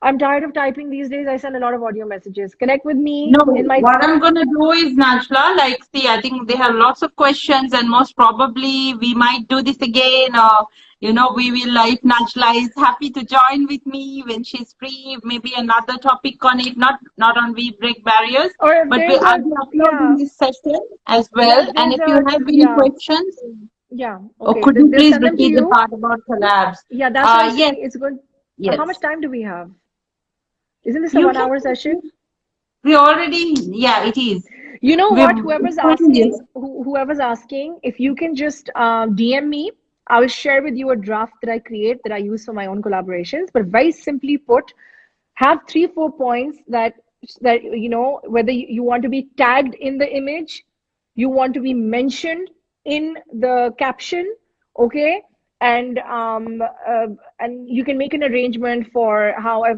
B: I'm tired of typing these days. I send a lot of audio messages. Connect with me
A: No,
B: in my.
A: what I'm gonna do is, Najla, like, see, I think they have lots of questions, and most probably we might do this again, or we will. If Najla is happy to join with me when she's free, maybe another topic on it, not on we break barriers,
B: Or if
A: but
B: there's
A: I'll
B: a,
A: be uploading
B: yeah,
A: this session as
B: yeah,
A: well.
B: if
A: And
B: there's
A: if you
B: a,
A: have any
B: yeah,
A: questions,
B: yeah,
A: or
B: okay.
A: could you
B: They'll
A: please
B: send them to
A: repeat the
B: you.
A: part about collabs?
B: Yeah, that's what I'm
A: Yes,
B: saying. It's good. How much
A: yes.
B: time do we have? Isn't this a
A: You
B: 1 hour
A: can.
B: session?
A: We already, yeah, it is.
B: You know what?
A: We've
B: Whoever's
A: 10
B: asking,
A: years.
B: whoever's asking, if you can just DM me, I will share with you a draft that I create that I use for my own collaborations. But very simply put, have 3, 4 points that whether you want to be tagged in the image, you want to be mentioned in the caption, okay, and you can make an arrangement for however